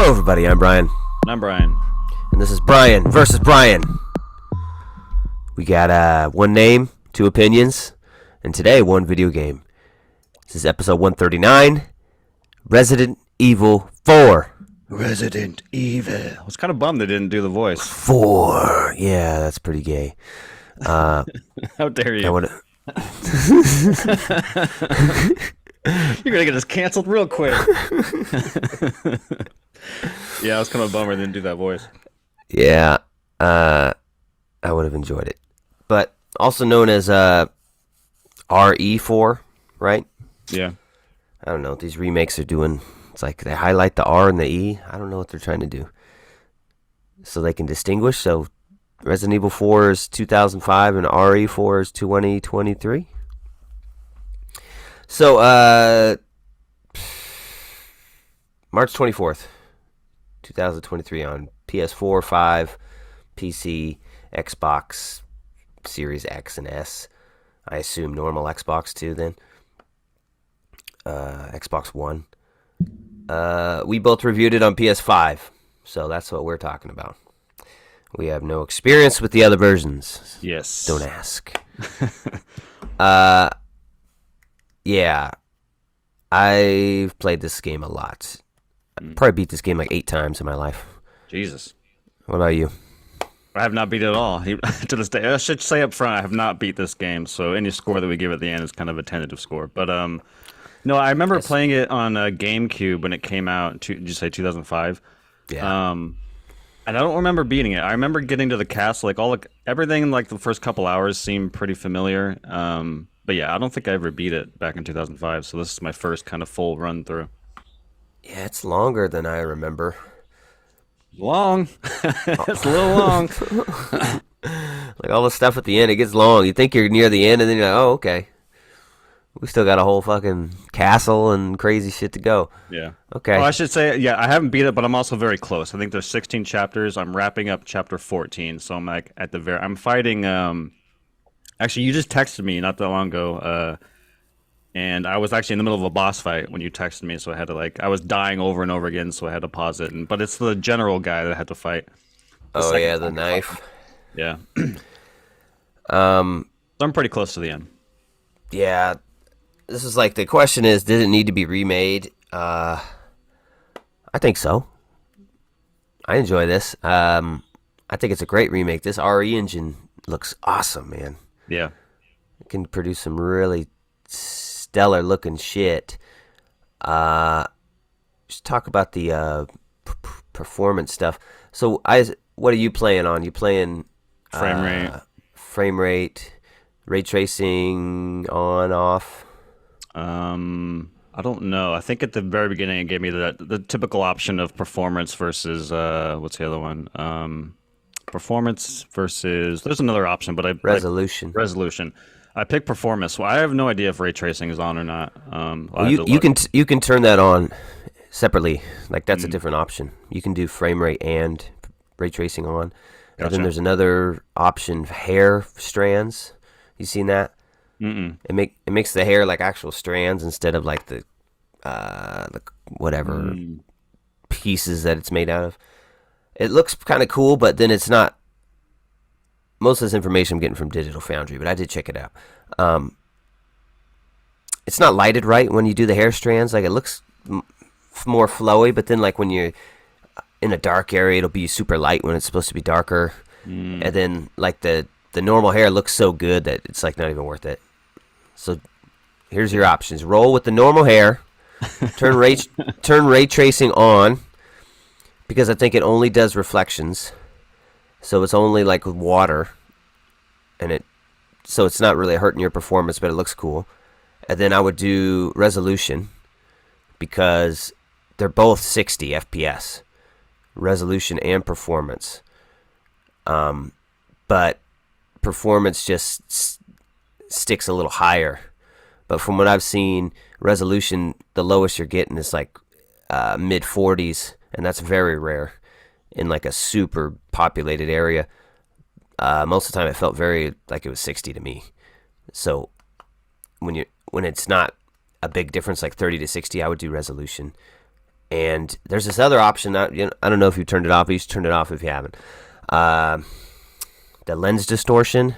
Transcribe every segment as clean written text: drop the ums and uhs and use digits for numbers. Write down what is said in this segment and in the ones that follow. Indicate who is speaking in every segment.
Speaker 1: Hello, everybody. I'm Brian.
Speaker 2: And I'm Brian.
Speaker 1: And this is Brian versus Brian. We got one name, two opinions, and today one video game. This is episode 139, Resident Evil 4.
Speaker 2: Resident Evil. I was kind of bummed they didn't do the voice.
Speaker 1: 4. Yeah, that's pretty gay.
Speaker 2: How dare you? You're going to get us canceled real quick. Yeah, I was kind of a bummer they didn't do that voice.
Speaker 1: Yeah, I would have enjoyed it. But also known as RE4, right?
Speaker 2: Yeah.
Speaker 1: I don't know what these remakes are doing. It's like they highlight the R and the E. I don't know what they're trying to do. So they can distinguish. So Resident Evil 4 is 2005 and RE4 is 2023. So, March 24th, 2023 on PS4, 5, PC, Xbox, Series X and S. I assume normal Xbox too then. Xbox One. We both reviewed it on PS5, so that's what we're talking about. We have no experience with the other versions.
Speaker 2: Yes.
Speaker 1: Don't ask. Yeah, I've played this game a lot. Probably beat this game like 8 times in my life.
Speaker 2: Jesus.
Speaker 1: What about you?
Speaker 2: I have not beat it at all. To this day, I should say up front, I have not beat this game, so any score that we give at the end is kind of a tentative score. But no, I remember playing it on GameCube when it came out. Did you say 2005?
Speaker 1: Yeah.
Speaker 2: And I don't remember beating it. I remember getting to the castle, everything like the first couple hours seemed pretty familiar. But yeah, I don't think I ever beat it back in 2005, so this is my first kind of full run through.
Speaker 1: Yeah, it's longer than I remember.
Speaker 2: Long. It's a little long.
Speaker 1: Like all the stuff at the end, it gets long. You think you're near the end, and then you're like, oh, okay. We still got a whole fucking castle and crazy shit to go.
Speaker 2: Yeah.
Speaker 1: Okay.
Speaker 2: Well, I should say, yeah, I haven't beat it, but I'm also very close. I think there's 16 chapters. I'm wrapping up chapter 14, so I'm like at the very. I'm fighting. Actually, you just texted me not that long ago, and I was actually in the middle of a boss fight when you texted me, so I had to I was dying over and over again, so I had to pause it. But it's the general guy that I had to fight.
Speaker 1: Oh yeah, the knife.
Speaker 2: Yeah. So I'm pretty close to the end.
Speaker 1: Yeah, this is like the question is, did it need to be remade? I think so. I enjoy this. I think it's a great remake. This RE engine looks awesome, man.
Speaker 2: Yeah.
Speaker 1: It can produce some really stellar looking shit. Just talk about the performance stuff. So what are you playing on? You playing frame rate, ray tracing on, off?
Speaker 2: I don't know. I think at the very beginning it gave me the typical option of performance versus what's the other one? Performance versus there's another option, but
Speaker 1: resolution.
Speaker 2: Resolution. I picked performance. Well, I have no idea if ray tracing is on or not.
Speaker 1: Well, you can turn that on separately. Like that's a different option. You can do frame rate and ray tracing on.
Speaker 2: Gotcha.
Speaker 1: And then there's another option, hair strands. You seen that?
Speaker 2: Mm-mm.
Speaker 1: It makes the hair like actual strands instead of like the whatever pieces that it's made out of. It looks kind of cool, but then it's not. Most of this information I'm getting from Digital Foundry, but I did check it out. It's not lighted right when you do the hair strands. Like it looks more flowy, but then like when you're in a dark area, it'll be super light when it's supposed to be darker. And then like the normal hair looks so good that it's like not even worth it. So here's your options: roll with the normal hair, turn ray tracing on, because I think it only does reflections. So it's only like with water, and so it's not really hurting your performance, but it looks cool. And then I would do resolution, because they're both 60 FPS, resolution and performance. But performance just sticks a little higher. But from what I've seen, resolution, the lowest you're getting is like mid 40s, and that's very rare in like a super populated area. Most of the time it felt very like it was 60 to me. So when it's not a big difference, like 30 to 60, I would do resolution. And there's this other option. I don't know if you turned it off. But you should turn it off if you haven't. Uh, the lens distortion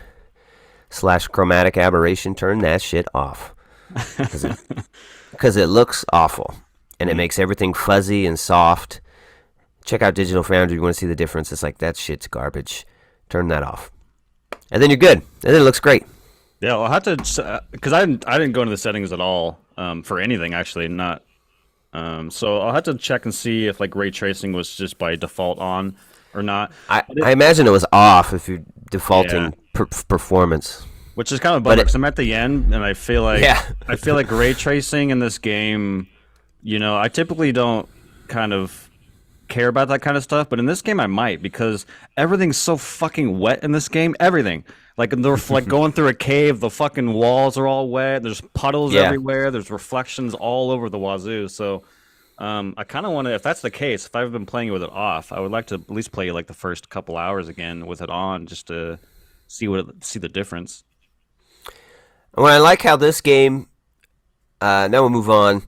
Speaker 1: / chromatic aberration. Turn that shit off because it looks awful and it makes everything fuzzy and soft. Check out Digital Foundry. You want to see the difference. It's like, that shit's garbage. Turn that off. And then you're good. And then it looks great.
Speaker 2: Yeah, I'll have to, because I didn't go into the settings at all for anything, actually. Not. So I'll have to check and see if like ray tracing was just by default on or not.
Speaker 1: I imagine it was off if you're defaulting performance.
Speaker 2: Which is kind of a bummer because I'm at the end and I feel like I feel like ray tracing in this game, I typically don't kind of care about that kind of stuff, but in this game I might, because everything's so fucking wet in this game. Everything, like they're like going through a cave, the fucking walls are all wet, there's puddles everywhere, there's reflections all over the wazoo. So I kind of want to, if that's the case, if I've been playing it with it off, I would like to at least play like the first couple hours again with it on, just to see the difference.
Speaker 1: Well, I like how this game, now we'll move on,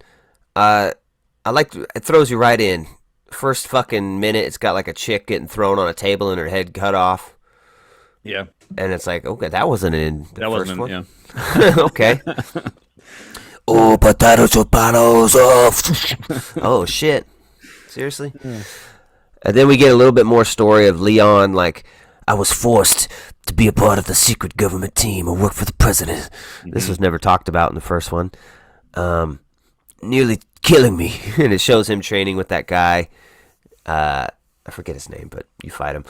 Speaker 1: I like, it throws you right in. First fucking minute, it's got like a chick getting thrown on a table and her head cut off.
Speaker 2: Yeah.
Speaker 1: And it's like, okay, that wasn't in the first one.
Speaker 2: Yeah.
Speaker 1: Okay. Oh, potatoes, potatoes. Oh, shit. Seriously? Yeah. And then we get a little bit more story of Leon, like, I was forced to be a part of the secret government team and work for the president. Mm-hmm. This was never talked about in the first one. Nearly killing me. And it shows him training with that guy. I forget his name, but you fight him.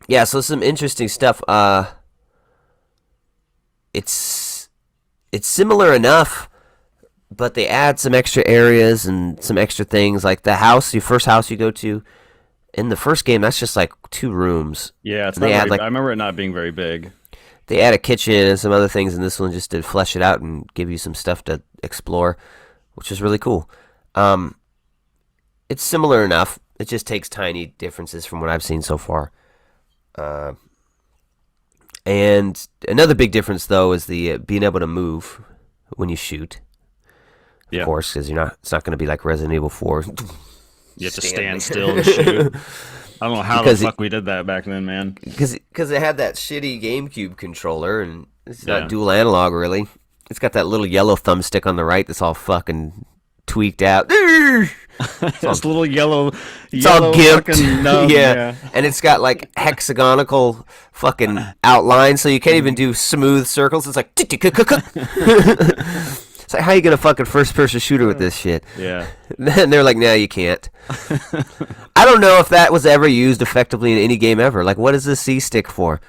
Speaker 1: Yeah, so some interesting stuff. It's similar enough, but they add some extra areas and some extra things, like the house, your first house you go to. In the first game, that's just like 2 rooms.
Speaker 2: Yeah, it's not very, I remember it not being very big.
Speaker 1: They add a kitchen and some other things in this one just to flesh it out and give you some stuff to explore, which is really cool. It's similar enough. It just takes tiny differences from what I've seen so far. And another big difference, though, is the being able to move when you shoot. Of course, because it's not going to be like Resident Evil 4.
Speaker 2: You have to stand still and shoot. I don't know how the fuck we did that back then, man.
Speaker 1: Because it had that shitty GameCube controller, and it's not dual analog, really. It's got that little yellow thumbstick on the right that's all fucking tweaked out.
Speaker 2: This little yellow
Speaker 1: it's all gimped.
Speaker 2: Nub,
Speaker 1: yeah. And it's got like hexagonal fucking outlines, so you can't even do smooth circles. It's like it's like, how you gonna fucking first-person shooter with this shit?
Speaker 2: Yeah.
Speaker 1: And they're like, no, you can't. I don't know if that was ever used effectively in any game ever. Like, what is this C stick for?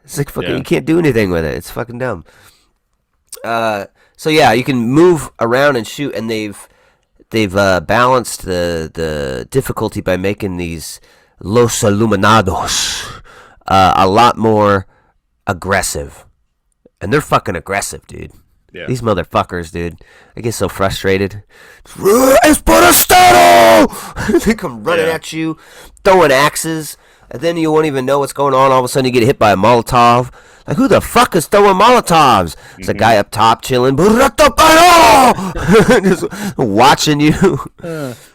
Speaker 1: It's like fucking, you can't do anything with it. It's fucking dumb. So yeah, you can move around and shoot, and they've balanced the difficulty by making these Los Illuminados a lot more aggressive, and they're fucking aggressive, dude.
Speaker 2: Yeah.
Speaker 1: These motherfuckers, dude. I get so frustrated. Espartado! They come running at you, throwing axes, and then you won't even know what's going on. All of a sudden, you get hit by a Molotov. Like, who the fuck is throwing Molotovs? It's a guy up top chilling. Just watching you.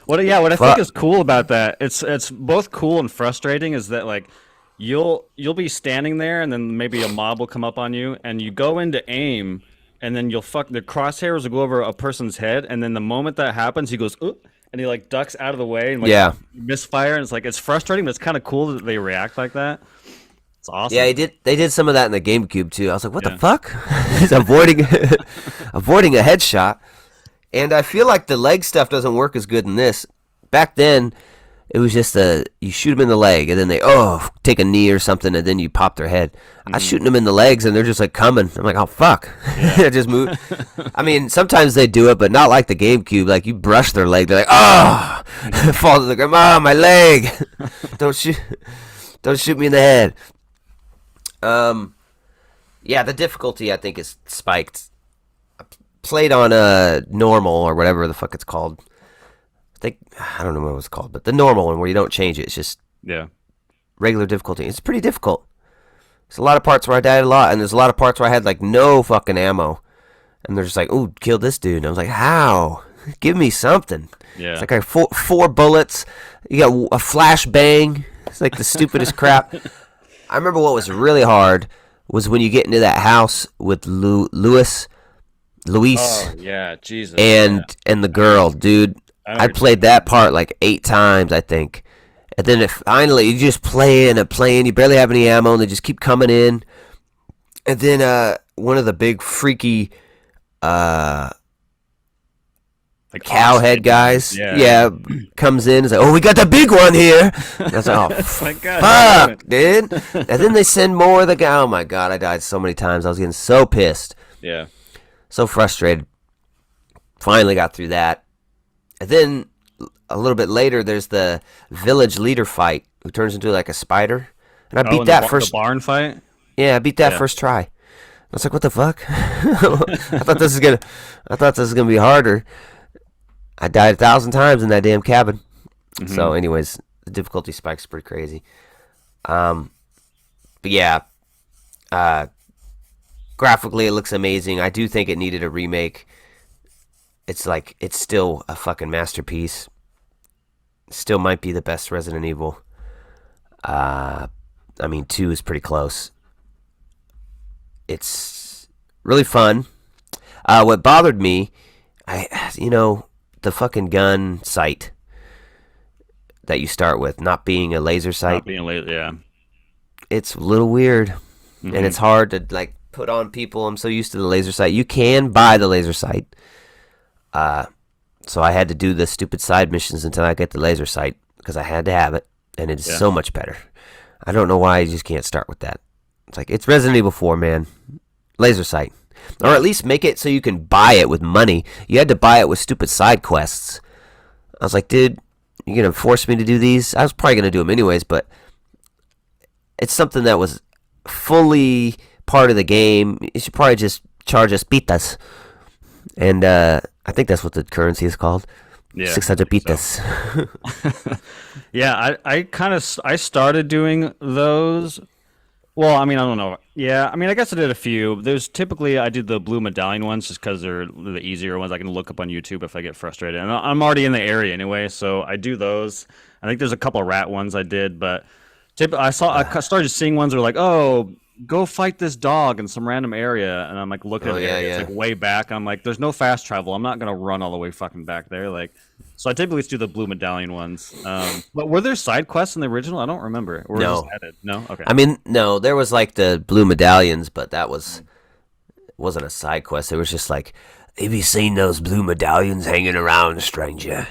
Speaker 2: What I think is cool about that, it's both cool and frustrating, is that, like, you'll be standing there, and then maybe a mob will come up on you, and you go into aim, and then the crosshairs will go over a person's head, and then the moment that happens, he goes, oop, and he like ducks out of the way and misfire, and it's frustrating, but it's kind of cool that they react like that. It's awesome.
Speaker 1: Yeah, they did some of that in the GameCube too. I was like, what the fuck? He's avoiding a headshot, and I feel like the leg stuff doesn't work as good in this. Back then, it was just you shoot them in the leg, and then they take a knee or something, and then you pop their head. I was shooting them in the legs, and they're just like coming. I'm like, oh fuck, I just moved. I mean, sometimes they do it, but not like the GameCube. Like, you brush their leg, they're like, fall to the ground. Oh, my leg! Don't shoot me in the head. Yeah, the difficulty I think is spiked. I played on normal or whatever the fuck it's called. I don't know what it was called, but the normal one where you don't change it. It's just regular difficulty. It's pretty difficult. There's a lot of parts where I died a lot, and there's a lot of parts where I had like no fucking ammo, and they're just like, "Ooh, kill this dude." And I was like, "How?" Give me something.
Speaker 2: Yeah.
Speaker 1: It's like four bullets. You got a flashbang. It's like the stupidest crap. I remember what was really hard was when you get into that house with Luis,
Speaker 2: Oh yeah, Jesus.
Speaker 1: and the girl, dude. I played that part like 8 times, I think. And then finally you just playing and playing. You barely have any ammo, and they just keep coming in. And then one of the big freaky like cowhead guys, comes in and says, "Oh, we got the big one here." And I was like, "Oh, my God, fuck, dude!" And then they send more of the guy. Oh my God, I died so many times. I was getting so pissed, so frustrated. Finally got through that, and then a little bit later, there's the village leader fight, who turns into like a spider, and I beat that first.
Speaker 2: The barn fight.
Speaker 1: Yeah, I beat that first try. I was like, "What the fuck?" I thought this was gonna be harder. I died 1,000 times in that damn cabin. Mm-hmm. So, anyways, the difficulty spike's pretty crazy. But yeah, graphically it looks amazing. I do think it needed a remake. It's still a fucking masterpiece. Still might be the best Resident Evil. I mean, 2 is pretty close. It's really fun. What bothered me, the fucking gun sight that you start with, not being a laser sight. It's a little weird, and it's hard to like put on people. I'm so used to the laser sight. You can buy the laser sight, so I had to do the stupid side missions until I get the laser sight because I had to have it, and it is so much better. I don't know why you just can't start with that. It's like it's Resident Evil 4, man. Laser sight. Or at least make it so you can buy it with money. You had to buy it with stupid side quests. I was like, dude, you're going to force me to do these? I was probably going to do them anyways, but it's something that was fully part of the game. You should probably just charge us pitas. And I think that's what the currency is called. Yeah, 600 pitas.
Speaker 2: So. Yeah, I started doing those. Well, I mean, I don't know. Yeah, I mean, I guess I did a few. I did the blue medallion ones just because they're the easier ones I can look up on YouTube if I get frustrated. And I'm already in the area anyway, so I do those. I think there's a couple of rat ones I did, but I started seeing ones that were like, oh, go fight this dog in some random area, and I'm like looking at it, it's like way back. I'm like, there's no fast travel. I'm not gonna run all the way fucking back there, like. So I typically just do the blue medallion ones. But were there side quests in the original? I don't remember. Or
Speaker 1: no.
Speaker 2: Just added? No? Okay.
Speaker 1: I mean, no, there was like the blue medallions, but that wasn't a side quest. It was just like, have you seen those blue medallions hanging around, stranger?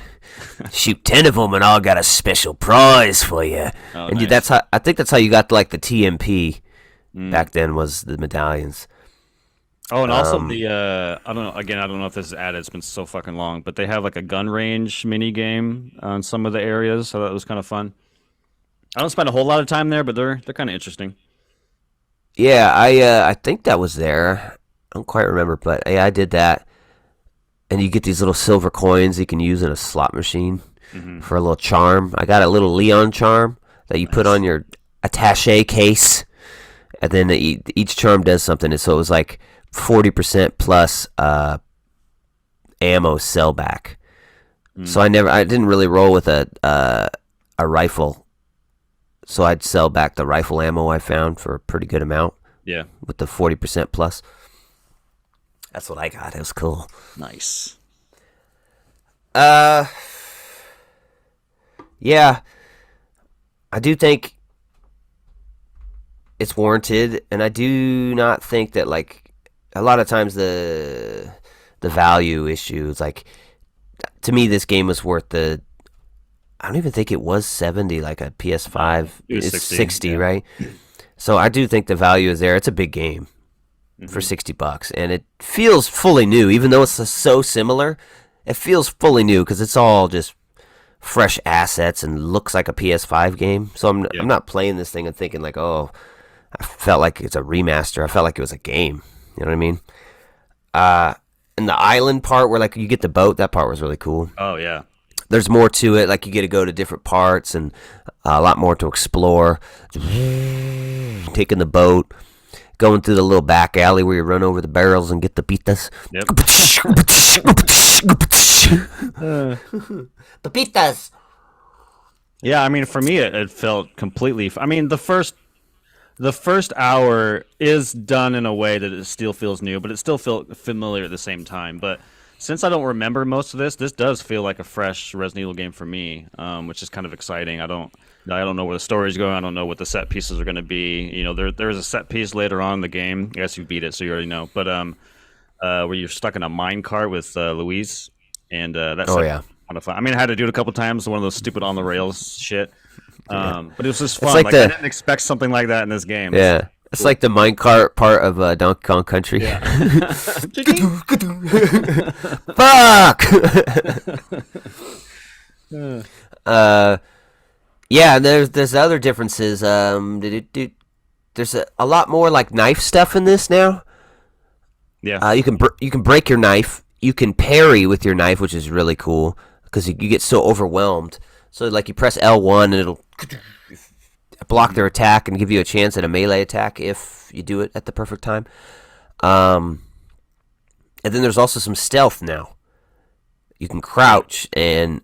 Speaker 1: Shoot 10 of them and I'll got a special prize for you. Oh, and nice. I think that's how you got like the TMP back then, was the medallions.
Speaker 2: Oh, and also I don't know. Again, I don't know if this is added. It's been so fucking long, but they have like a gun range mini game on some of the areas, so that was kind of fun. I don't spend a whole lot of time there, but they're kind of interesting.
Speaker 1: Yeah, I think that was there. I don't quite remember, but yeah, I did that. And you get these little silver coins you can use in a slot machine for a little charm. I got a little Leon charm that you put on your attaché case, and then each charm does something. And so it was like 40% plus ammo sell back. So I didn't really roll with a rifle, so I'd sell back the rifle ammo I found for a pretty good amount.
Speaker 2: Yeah,
Speaker 1: with the 40% plus. That's what I got. It was cool.
Speaker 2: Nice.
Speaker 1: Yeah, I do think it's warranted, and I do not think that like. A lot of times the value issue is like, to me this game was worth I don't even think it was 70 like a PS5. It's 60, right? So I do think the value is there. It's a big game for $60, and it feels fully new, even though it's so similar. It feels fully new because it's all just fresh assets and looks like a PS5 game. So I'm not playing this thing and thinking like, oh, I felt like it's a remaster. I felt like it was a game. You know what I mean? And the island part where like you get the boat, that part was really cool.
Speaker 2: Oh yeah.
Speaker 1: There's more to it. Like you get to go to different parts and a lot more to explore. Taking the boat, going through the little back alley where you run over the barrels and get the pitas.
Speaker 2: Yep.
Speaker 1: Papitas.
Speaker 2: Yeah, I mean, for me, it felt completely. I mean, the first hour is done in a way that it still feels new, but it still felt familiar at the same time. But since I don't remember most of this does feel like a fresh Resident Evil game for me, which is kind of exciting. I don't know where the story's going. I don't know what the set pieces are going to be. You know, there's a set piece later on in the game. I guess you beat it, so you already know. But where you're stuck in a mine cart with Louise, and that's kind of fun. I mean, I had to do it a couple times. One of those stupid on the rails shit. But it was just fun. Like I didn't expect something like that in this game.
Speaker 1: Yeah. It's like the minecart part of Donkey Kong Country. Yeah. Fuck! Yeah, there's other differences. There's a lot more like knife stuff in this now.
Speaker 2: Yeah.
Speaker 1: You can break your knife. You can parry with your knife, which is really cool because you get so overwhelmed. So like you press L1 and it'll block their attack and give you a chance at a melee attack if you do it at the perfect time. And then there's also some stealth now. You can crouch and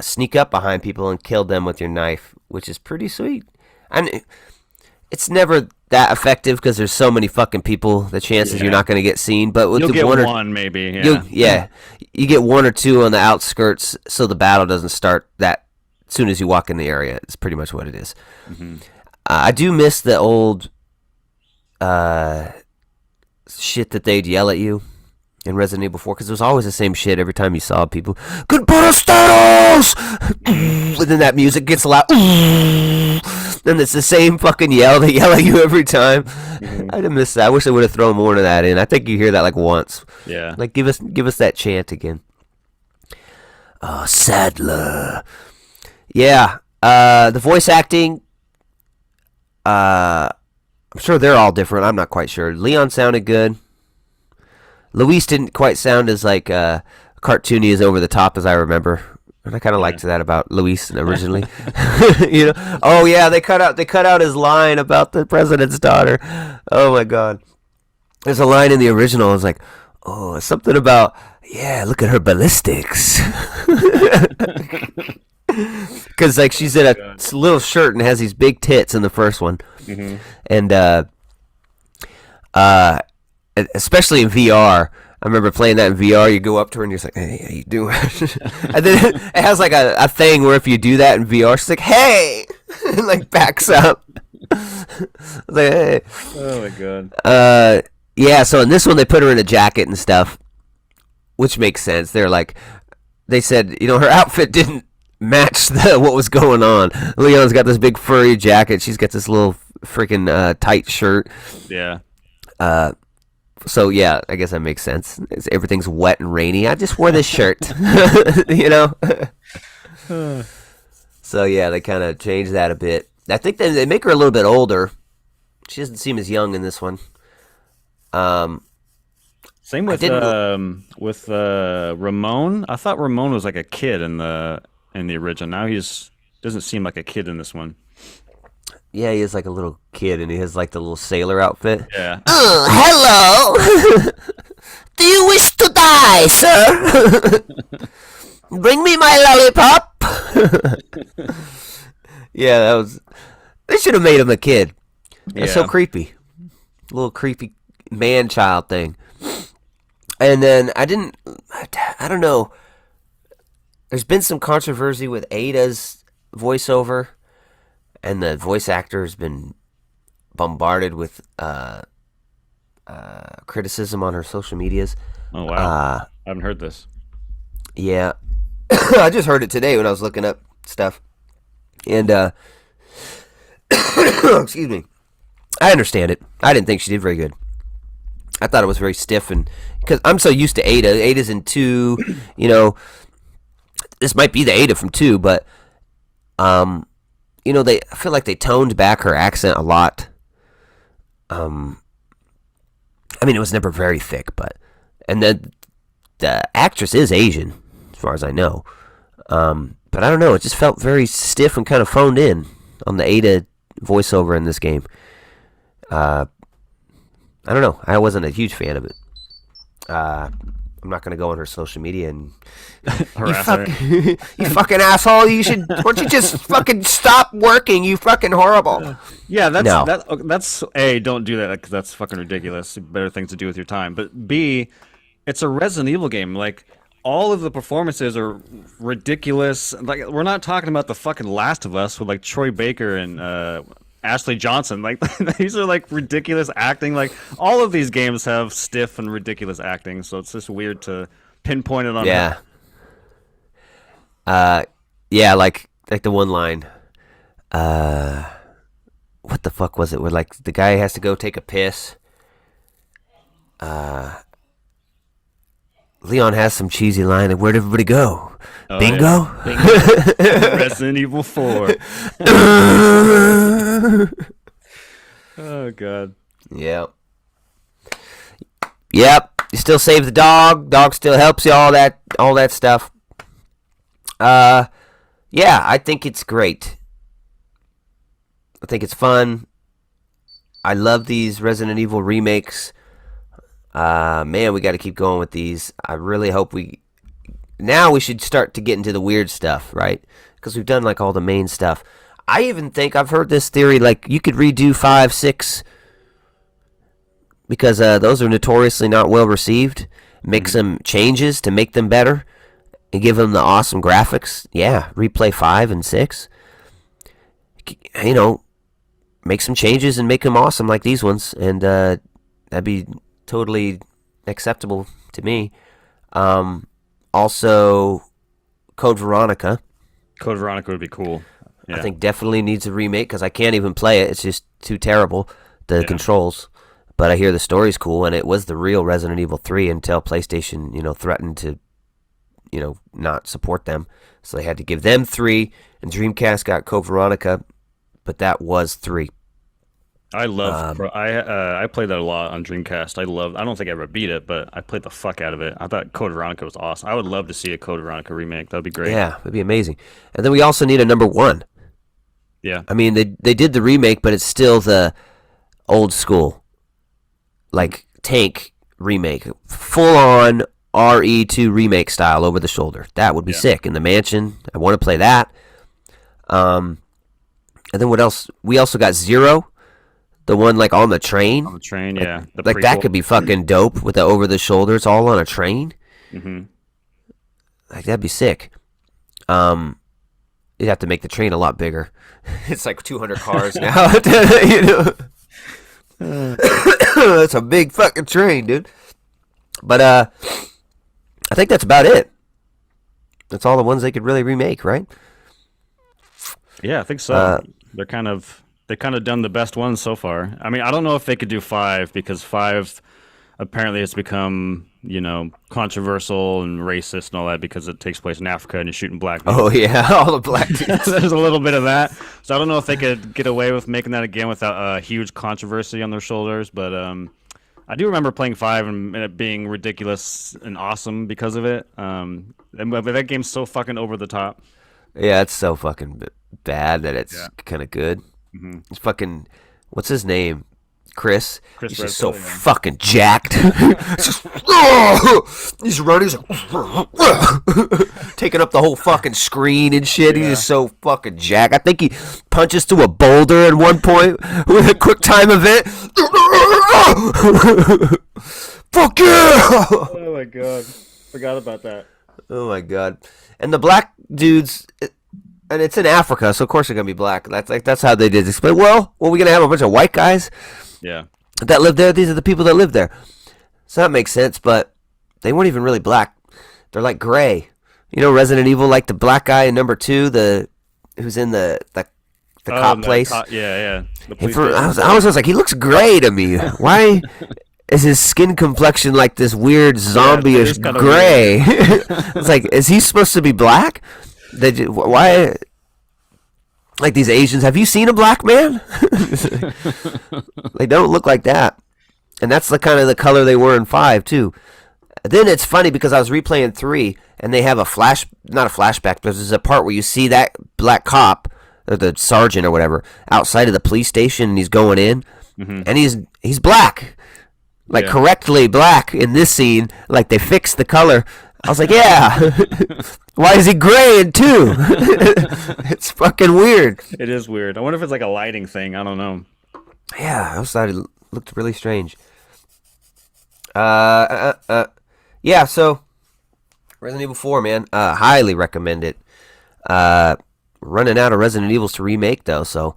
Speaker 1: sneak up behind people and kill them with your knife, which is pretty sweet. And it's never that effective because there's so many fucking people. The chances you're not going to get seen, but with
Speaker 2: you'll
Speaker 1: the
Speaker 2: get
Speaker 1: one
Speaker 2: maybe.
Speaker 1: Yeah, you get one or two on the outskirts, so the battle doesn't start that soon as you walk in the area. It's pretty much what it is.
Speaker 2: Mm-hmm.
Speaker 1: I do miss the old shit that they'd yell at you in Resident Evil 4 because it was always the same shit every time you saw people. Goodbye, Staros! And then that music gets loud. Then it's the same fucking yell. They yell at you every time. Mm-hmm. I didn't miss that. I wish they would have thrown more of that in. I think you hear that like once.
Speaker 2: Yeah.
Speaker 1: Like give us that chant again. Sadler. Yeah. The voice acting. I'm sure they're all different. I'm not quite sure. Leon sounded good. Luis didn't quite sound as like cartoony as over the top as I remember, and I kind of liked that about Luis originally. You know? Oh yeah, they cut out his line about the president's daughter. Oh my god, there's a line in the original. It's like, oh, something about look at her ballistics. Because like she's in a little shirt and has these big tits in the first one, and especially in VR. I remember playing that in VR. You go up to her and you're just like, "Hey, how you doing?" And then it has like a thing where if you do that in VR, she's like, "Hey," and like backs up. Like, hey.
Speaker 2: Oh my god.
Speaker 1: Yeah. So in this one, they put her in a jacket and stuff, which makes sense. They said, you know, her outfit didn't match what was going on. Leon's got this big furry jacket. She's got this little freaking tight shirt.
Speaker 2: Yeah.
Speaker 1: So yeah, I guess that makes sense. Everything's wet and rainy. I just wore this shirt, you know. So yeah, they kind of changed that a bit. I think they make her a little bit older. She doesn't seem as young in this one.
Speaker 2: Same with Ramon. I thought Ramon was like a kid in the original. Now doesn't seem like a kid in this one.
Speaker 1: Yeah, he is like a little kid, and he has like the little sailor outfit.
Speaker 2: Yeah.
Speaker 1: Hello. Do you wish to die, sir? Bring me my lollipop. Yeah, that was. They should have made him a kid. That's so creepy. Little creepy man-child thing. And then I don't know. There's been some controversy with Ada's voiceover, and the voice actor has been bombarded with criticism on her social medias.
Speaker 2: Oh wow! I haven't heard this.
Speaker 1: Yeah, I just heard it today when I was looking up stuff, and excuse me. I understand it. I didn't think she did very good. I thought it was very stiff, and because I'm so used to Ada. Ada's in 2, you know. This might be the Ada from 2, but you know, I feel like they toned back her accent a lot. I mean, it was never very thick, and then the actress is Asian, as far as I know. But I don't know, it just felt very stiff and kind of phoned in on the Ada voiceover in this game. I don't know. I wasn't a huge fan of it. I'm not gonna go on her social media and
Speaker 2: Harass her.
Speaker 1: you fucking asshole. You should. Why don't you just fucking stop working? You fucking horrible.
Speaker 2: Yeah,
Speaker 1: No.
Speaker 2: that's A, don't do that because that's fucking ridiculous. Better things to do with your time. But B, it's a Resident Evil game. Like all of the performances are ridiculous. Like we're not talking about the fucking Last of Us with like Troy Baker and Ashley Johnson. Like these are like ridiculous acting. Like all of these games have stiff and ridiculous acting. So it's just weird to pinpoint it on.
Speaker 1: Yeah. Yeah, like the one line. What the fuck was it? Where like the guy has to go take a piss. Leon has some cheesy line. And where'd everybody go?
Speaker 2: Oh,
Speaker 1: Bingo.
Speaker 2: yeah. Bingo. Resident Evil 4. Oh god.
Speaker 1: Yep. Yep. You still save the dog. Dog still helps you. All that stuff. Yeah, I think it's great. I think it's fun. I love these Resident Evil remakes. Man, we got to keep going with these. I really hope now we should start to get into the weird stuff, right? Because we've done like all the main stuff. I even think I've heard this theory, like you could redo 5, 6, because those are notoriously not well received. Make some changes to make them better and give them the awesome graphics. Yeah, replay 5 and 6. You know, make some changes and make them awesome like these ones, and that'd be totally acceptable to me. Also, Code Veronica.
Speaker 2: Code Veronica would be cool. Yeah.
Speaker 1: I think definitely needs a remake because I can't even play it. It's just too terrible, the controls. But I hear the story's cool, and it was the real Resident Evil 3 until PlayStation, threatened to, not support them. So they had to give them 3, and Dreamcast got Code Veronica, but that was 3.
Speaker 2: I love. I played that a lot on Dreamcast. I don't think I ever beat it, but I played the fuck out of it. I thought Code Veronica was awesome. I would love to see a Code Veronica remake. That'd be great.
Speaker 1: Yeah, it'd be amazing. And then we also need a number 1.
Speaker 2: Yeah.
Speaker 1: I mean, they did the remake, but it's still the old school, like tank remake, full on RE2 remake style over the shoulder. That would be sick. In the mansion, I want to play that. And then what else? We also got Zero. The one like on the train.
Speaker 2: On the train, yeah.
Speaker 1: Like that could be fucking dope with the over the shoulder. It's all on a train.
Speaker 2: Mm-hmm.
Speaker 1: Like that'd be sick. You'd have to make the train a lot bigger. It's like 200 cars now. That's a big fucking train, dude. But I think that's about it. That's all the ones they could really remake, right?
Speaker 2: Yeah, I think so. They kind of done the best ones so far. I mean, I don't know if they could do 5 because 5 apparently has become, controversial and racist and all that because it takes place in Africa and you're shooting black people.
Speaker 1: Oh yeah, all the black dudes.
Speaker 2: There's a little bit of that. So I don't know if they could get away with making that again without a huge controversy on their shoulders. But I do remember playing 5 and it being ridiculous and awesome because of it. But that game's so fucking over the top.
Speaker 1: Yeah, it's so fucking bad that it's kind of good.
Speaker 2: Mm-hmm.
Speaker 1: It's fucking, what's his name? Chris. He's just so
Speaker 2: Redfield,
Speaker 1: fucking jacked. He's running, he's like, taking up the whole fucking screen and shit. He's just so fucking jacked. I think he punches through a boulder at one point with a quick time event. Fuck yeah!
Speaker 2: Oh my god, forgot about that.
Speaker 1: Oh my god. And the black dudes, and it's in Africa, so of course they're gonna be black. That's how they did this. But we're gonna have a bunch of white guys.
Speaker 2: Yeah.
Speaker 1: That live there. These are the people that live there. So that makes sense. But they weren't even really black. They're like gray. Resident Evil, like the black guy in number 2, who's in the cop place.
Speaker 2: Yeah.
Speaker 1: I was just like, he looks gray to me. Why is his skin complexion like this weird zombie-ish gray? It's like, is he supposed to be black? Why? Like these Asians, have you seen a black man? They don't look like that. And that's the kind of the color they were in 5 too. Then it's funny because I was replaying 3 and they have not a flashback, but there's a part where you see that black cop, or the sergeant or whatever, outside of the police station and he's going in and he's black. like
Speaker 2: Yeah.
Speaker 1: correctly black in this scene. Like they fixed the color. I was like, yeah. Why is he gray in two? It's fucking weird.
Speaker 2: It is weird. I wonder if it's like a lighting thing. I don't know.
Speaker 1: Yeah, I thought it looked really strange. Yeah. So Resident Evil 4, man, highly recommend it. Running out of Resident Evils to remake though, so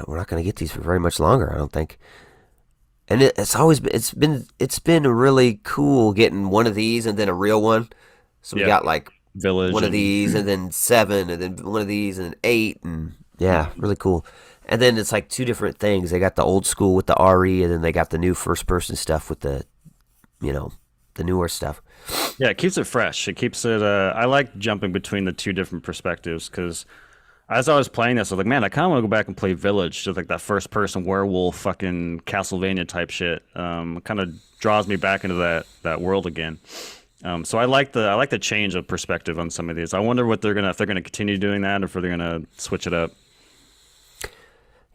Speaker 1: we're not gonna get these for very much longer, I don't think. And it's been really cool getting one of these and then a real one. So we
Speaker 2: Yeah.
Speaker 1: got like
Speaker 2: Village
Speaker 1: one of
Speaker 2: and
Speaker 1: these and then 7 and then one of these and then 8 and yeah, really cool. And then it's like two different things. They got the old school with the RE and then they got the new first person stuff with the the newer stuff.
Speaker 2: yeah, it keeps it fresh. It keeps it. I like jumping between the two different perspectives because as I was playing this, I was like, man, I kind of want to go back and play Village, just like that first person werewolf fucking Castlevania type shit. Kind of draws me back into that world again. So I like the change of perspective on some of these. I wonder what if they're gonna continue doing that, or if they're gonna switch it up.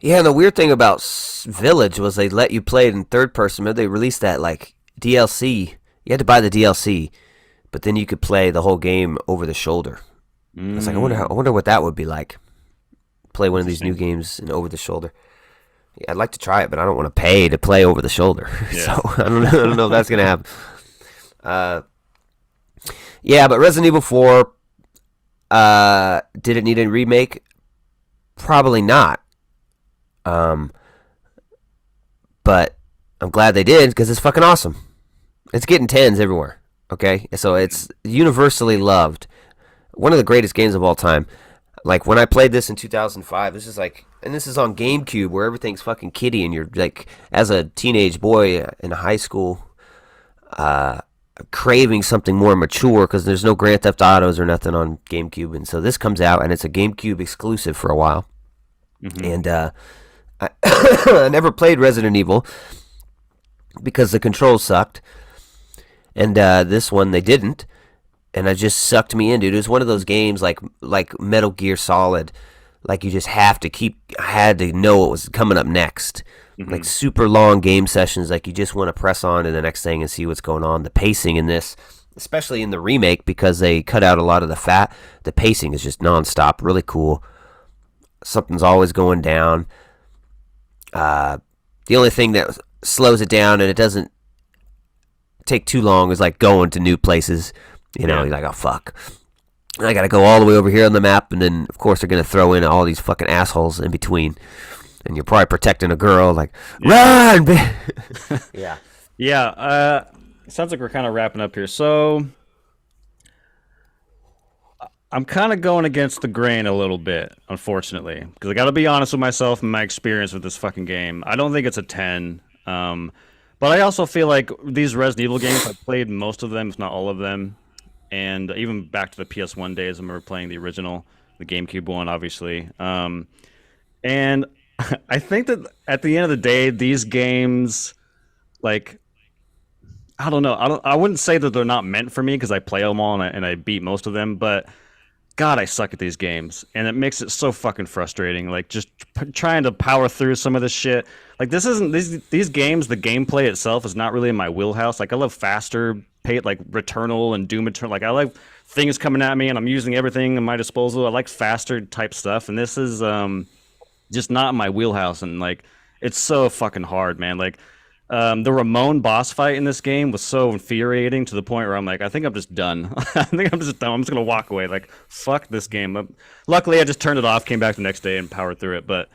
Speaker 1: Yeah, and the weird thing about Village was they let you play it in third person. Remember they released that like DLC. You had to buy the DLC, but then you could play the whole game over the shoulder. I was like, I wonder what that would be like. Play one of these new
Speaker 2: Interesting.
Speaker 1: games and over the shoulder. Yeah, I'd like to try it, but I don't want to pay to play over the shoulder.
Speaker 2: Yeah.
Speaker 1: So I don't know if that's gonna happen. Uh, yeah, but Resident Evil 4, did it need a remake? Probably not. Um, but I'm glad they did because it's fucking awesome. It's getting tens everywhere. Okay, so it's universally loved. One of the greatest games of all time. Like when I played this in 2005, this is like, and this is on GameCube where everything's fucking kiddie, and you're like, as a teenage boy in high school, uh, craving something more mature because there's no Grand Theft Autos or nothing on GameCube, and so this comes out and it's a GameCube exclusive for a while.
Speaker 2: Hmm.
Speaker 1: And I, I never played Resident Evil because the controls sucked, and this one they didn't, and it just sucked me in, dude. It was one of those games like Metal Gear Solid, like you just I had to know what was coming up next.
Speaker 2: Hmm.
Speaker 1: Like super long game sessions, like you just want to press on to the next thing and see what's going on. The pacing in this, especially in the remake, because they cut out a lot of the fat, the pacing is just nonstop, really cool. Something's always going down. The only thing that slows it down and it doesn't take too long is like going to new places.
Speaker 2: Yeah.
Speaker 1: You're like, oh fuck, I gotta go all the way over here on the map, and then of course they're gonna throw in all these fucking assholes in between, and you're probably protecting a girl, like run. Yeah.
Speaker 2: Yeah. Sounds like we're kind of wrapping up here. So I'm kind of going against the grain a little bit, unfortunately, because I got to be honest with myself and my experience with this fucking game. I don't think it's a 10. But I also feel like these Resident Evil games, I've played most of them, if not all of them. And even back to the PS1 days, I remember playing the original, the GameCube one, obviously. And I think that at the end of the day, these games, like, I don't know. I wouldn't say that they're not meant for me because I play them all and I beat most of them, but God, I suck at these games, and it makes it so fucking frustrating. Like just trying to power through some of this shit. Like this isn't these games. The gameplay itself is not really in my wheelhouse. Like I love faster, like Returnal and Doom Eternal. Like I like things coming at me, and I'm using everything at my disposal. I like faster type stuff, and this is just not in my wheelhouse. And like it's so fucking hard, man. Like the Ramon boss fight in this game was so infuriating to the point where I'm like, I think I'm just done. I think I'm just done. I'm just gonna walk away. Like, fuck this game. Luckily, I just turned it off, came back the next day, and powered through it. But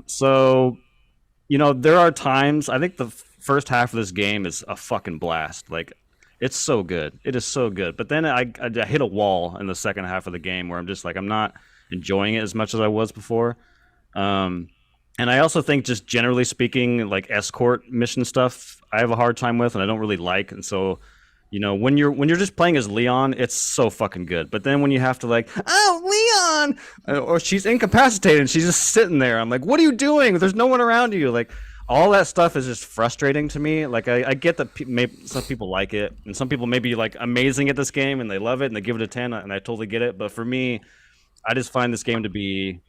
Speaker 2: so there are times. I think the first half of this game is a fucking blast. Like, it's so good. It is so good. But then I hit a wall in the second half of the game where I'm just like, I'm not enjoying it as much as I was before. And I also think, just generally speaking, like escort mission stuff, I have a hard time with, and I don't really like. And so, when you're just playing as Leon, it's so fucking good. But then when you have to like, oh Leon, or she's incapacitated, and she's just sitting there, I'm like, what are you doing? There's no one around you. Like, all that stuff is just frustrating to me. Like, I get that maybe some people like it, and some people may be like amazing at this game and they love it and they give it a 10, and I totally get it. But for me, I just find this game to be,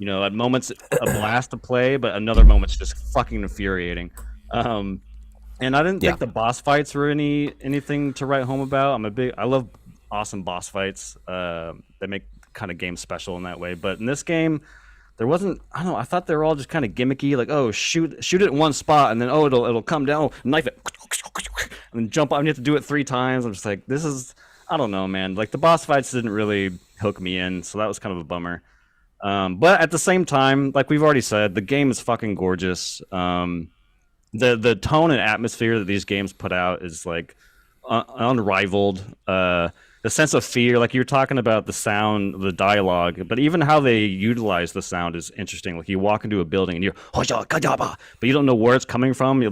Speaker 2: at moments a blast to play, but another moment's just fucking infuriating. And I didn't
Speaker 1: Yeah.
Speaker 2: think the boss fights were anything to write home about. I love awesome boss fights. They make kind of game special in that way. But in this game, there wasn't. I don't know. I thought they were all just kind of gimmicky. Like, oh, shoot it in one spot, and then it'll come down, knife it, and then jump up. And you have to do it 3 times. I'm just like, this is. I don't know, man. Like the boss fights didn't really hook me in, so that was kind of a bummer. But at the same time, like we've already said, the game is fucking gorgeous. The tone and atmosphere that these games put out is like unrivaled. The sense of fear, like you're talking about the sound, the dialogue, but even how they utilize the sound is interesting. Like you walk into a building and you're, but you don't know where it's coming from. You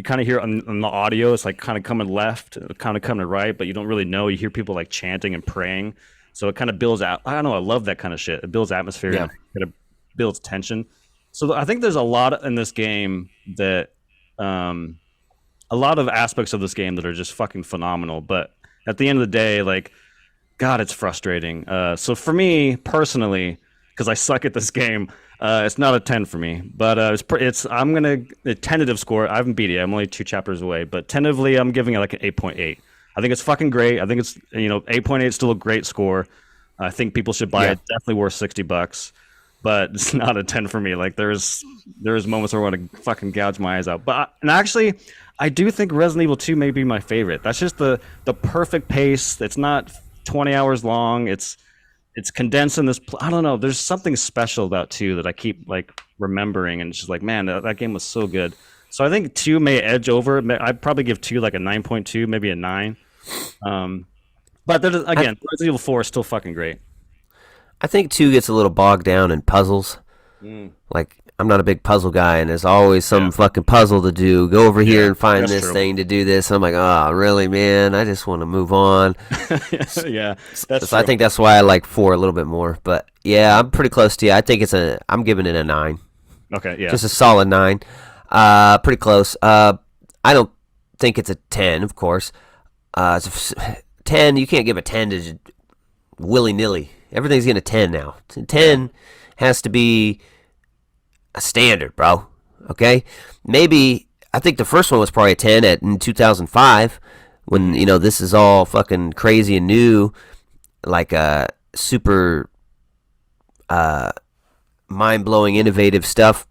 Speaker 2: kind of hear on the audio, it's like kind of coming left, kind of coming right, but you don't really know. You hear people like chanting and praying. So it kind of builds out. I don't know. I love that kind of shit. It builds atmosphere and kind of builds tension. So I think there's a lot in this game that, a lot of aspects of this game that are just fucking phenomenal. But at the end of the day, like, God, it's frustrating. So for me personally, because I suck at this game, it's not a 10 for me. But I'm gonna a tentative score. I haven't beat it. I'm only 2 chapters away. But tentatively, I'm giving it like an 8.8. I think it's fucking great. I think it's 8.8 is still a great score. I think people should buy it. Definitely worth $60. But it's not a 10 for me. Like there's moments where I want to fucking gouge my eyes out. But actually, I do think Resident Evil 2 may be my favorite. That's just the perfect pace. It's not 20 hours long. It's condensed in this. I don't know. There's something special about 2 that I keep like remembering, and it's just like, man, that game was so good. So I think 2 may edge over. I'd probably give 2 like a 9.2, maybe a 9. But again, Resident Evil 4 is still fucking great.
Speaker 1: I think 2 gets a little bogged down in puzzles. Like, I'm not a big puzzle guy, and there's always some fucking puzzle to do. Go over here and find this thing to do this. I'm like, oh, really, man? I just want to move on.
Speaker 2: Yeah,
Speaker 1: so I think that's why I like 4 a little bit more. But yeah, I'm pretty close to you. I think I'm giving it a 9.
Speaker 2: Okay, yeah,
Speaker 1: just a solid 9. Pretty close. I don't think it's a 10, of course. It's a 10. You can't give a 10 to willy nilly. Everything's getting a 10 now. 10 has to be a standard, bro. Okay? Maybe, I think the first one was probably a 10 in 2005 when, this is all fucking crazy and new, like super mind-blowing, innovative stuff.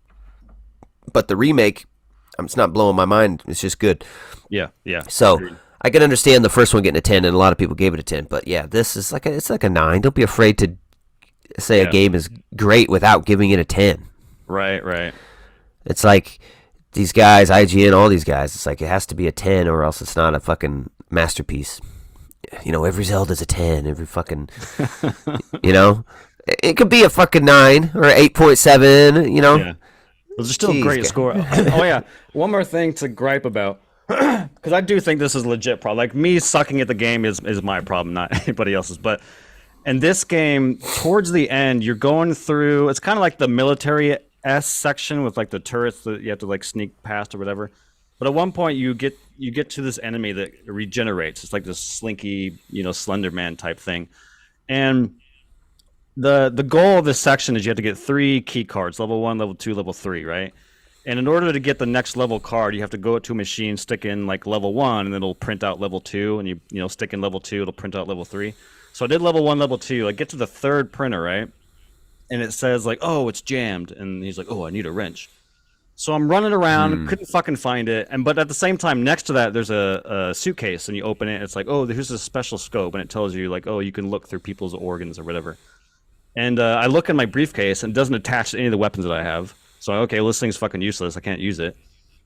Speaker 1: But the remake, it's not blowing my mind. It's just good.
Speaker 2: Yeah.
Speaker 1: So,
Speaker 2: Agreed.
Speaker 1: I can understand the first one getting a 10, and a lot of people gave it a 10. But yeah, this is it's like a 9. Don't be afraid to say a game is great without giving it a 10.
Speaker 2: Right.
Speaker 1: It's like these guys, IGN, all these guys, it's like it has to be a 10 or else it's not a fucking masterpiece. Every Zelda's a 10. Every fucking, It could be a fucking 9 or 8.7,
Speaker 2: Yeah. Those are still a great score. Oh, yeah. One more thing to gripe about. Because I do think this is a legit problem. Like, me sucking at the game is my problem, not anybody else's. But in this game, towards the end, you're going through... It's kind of like the military S section with, like, the turrets that you have to, like, sneak past or whatever. But at one point, you get to this enemy that regenerates. It's like this slinky, Slender Man type thing. And the goal of this section is you have to get 3 key cards. Level 1, level 2, level 3, right? And in order to get the next level card, you have to go to a machine, stick in like level 1, and it'll print out level 2. And you stick in level 2, it'll print out level 3. So I did level 1, level 2. I get to the 3rd printer, right? And it says like, oh, it's jammed. And he's like, oh, I need a wrench. So I'm running around, couldn't fucking find it. But at the same time, next to that, there's a suitcase, and you open it. And it's like, oh, here's a special scope, and it tells you like, oh, you can look through people's organs or whatever. And I look in my briefcase, and it doesn't attach to any of the weapons that I have. So, okay, well, this thing's fucking useless. I can't use it.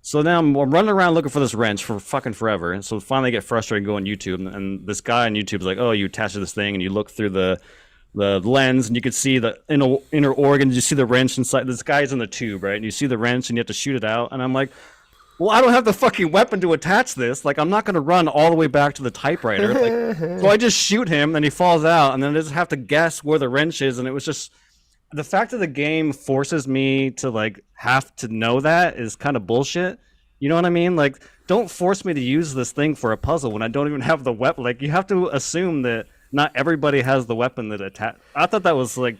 Speaker 2: So now I'm running around looking for this wrench for fucking forever. And so finally I get frustrated and go on YouTube. And this guy on YouTube is like, oh, you attach to this thing and you look through the lens and you can see the inner organs. You see the wrench inside. This guy's in the tube, right? And you see the wrench and you have to shoot it out. And I'm like, well, I don't have the fucking weapon to attach this. Like, I'm not going to run all the way back to the typewriter. Like, so I just shoot him and he falls out. And then I just have to guess where the wrench is. And it was just... The fact that the game forces me to like have to know that is kind of bullshit. You know what I mean? Like, don't force me to use this thing for a puzzle when I don't even have the weapon. Like, you have to assume that not everybody has the weapon that I thought that was like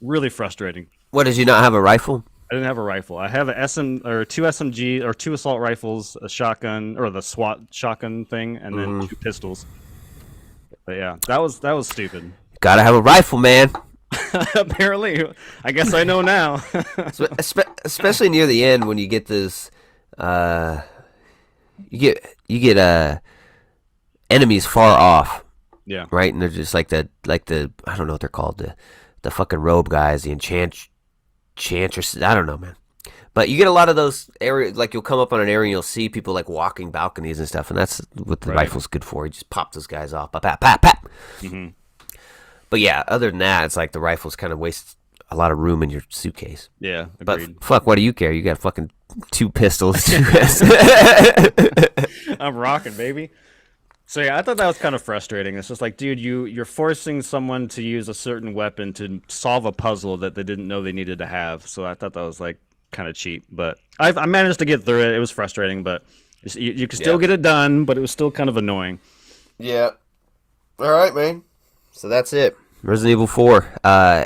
Speaker 2: really frustrating.
Speaker 1: What, did you not have a rifle?
Speaker 2: I didn't have a rifle. I have two SMG or two assault rifles, a shotgun or the SWAT shotgun thing, and then two pistols. But yeah, that was stupid.
Speaker 1: Gotta have a rifle, man.
Speaker 2: Apparently, I guess I know now.
Speaker 1: So, especially near the end when you get this, you get enemies far off.
Speaker 2: Yeah.
Speaker 1: Right, and they're just like the I don't know what they're called, the fucking robe guys, the enchantress. I don't know, man. But you get a lot of those areas, like you'll come up on an area and you'll see people like walking balconies and stuff, and that's what the rifle's good for. You just pop those guys off, pop, pop, pop, pop. Mm-hmm. But yeah, other than that, it's like the rifles kind of waste a lot of room in your suitcase.
Speaker 2: Yeah, agreed.
Speaker 1: But fuck, what do you care? You got fucking two pistols.
Speaker 2: I'm rocking, baby. So yeah, I thought that was kind of frustrating. It's just like, dude, you're forcing someone to use a certain weapon to solve a puzzle that they didn't know they needed to have. So I thought that was like kind of cheap. But I managed to get through it. It was frustrating, but you could still get it done. But it was still kind of annoying.
Speaker 1: Yeah. All right, man. So that's it. Resident Evil 4.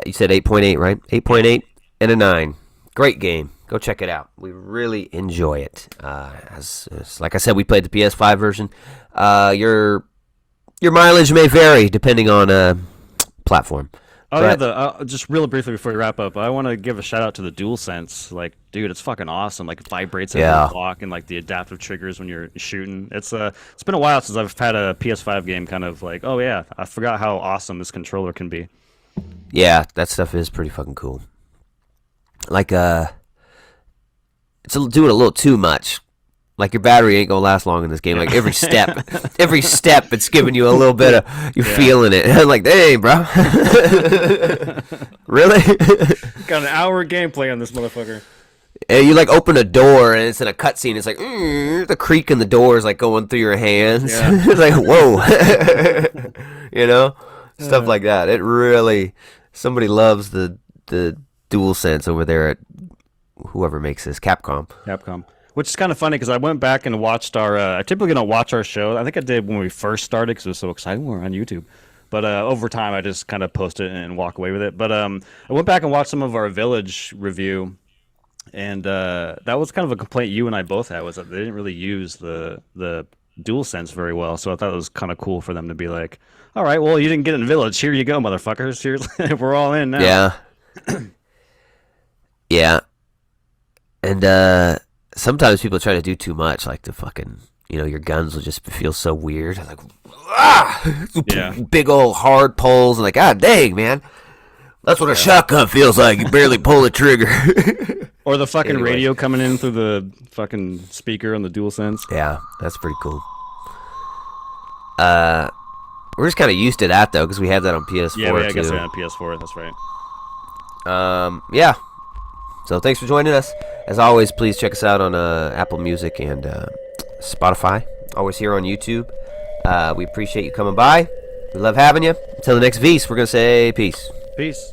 Speaker 1: You said 8.8, right? 8.8 and a 9. Great game. Go check it out. We really enjoy it. As like I said, we played the PS5 version. Your mileage may vary depending on platform.
Speaker 2: Oh yeah, just real briefly before we wrap up, I want to give a shout out to the DualSense. Like, dude, it's fucking awesome. Like, it vibrates every block and like the adaptive triggers when you're shooting. It's been a while since I've had a PS5 game kind of like, oh yeah, I forgot how awesome this controller can be.
Speaker 1: Yeah, that stuff is pretty fucking cool. Like, it's doing a little too much. Like, your battery ain't gonna last long in this game. Like, every step, it's giving you a little bit of, you're feeling it. I'm like, dang, bro. Really?
Speaker 2: Got an hour gameplay on this motherfucker.
Speaker 1: And you, like, open a door, and it's in a cutscene. It's like, the creak in the door is, like, going through your hands. Yeah. It's like, whoa. You know? Stuff like that. It really, somebody loves the DualSense over there at whoever makes this, Capcom.
Speaker 2: Which is kind of funny because I went back and watched I typically don't watch our show. I think I did when we first started because it was so exciting. We're on YouTube. But over time, I just kind of post it and walk away with it. But I went back and watched some of our Village review. And that was kind of a complaint you and I both had, was that they didn't really use the DualSense very well. So I thought it was kind of cool for them to be like, all right, well, you didn't get in Village. Here you go, motherfuckers. Here, we're all in now.
Speaker 1: Yeah. Yeah. And sometimes people try to do too much, like the fucking, your guns will just feel so weird. Like, big old hard pulls, and like, god dang, man. That's what a shotgun feels like. You barely pull the trigger.
Speaker 2: Or the fucking radio coming in through the fucking speaker on the DualSense.
Speaker 1: Yeah, that's pretty cool. We're just kind of used to that, though, because we have that on PS4,
Speaker 2: too. Yeah, I guess
Speaker 1: we
Speaker 2: on PS4, that's right.
Speaker 1: Yeah. So thanks for joining us. As always, please check us out on Apple Music and Spotify. Always here on YouTube. We appreciate you coming by. We love having you. Until the next Vs, we're going to say peace.
Speaker 2: Peace.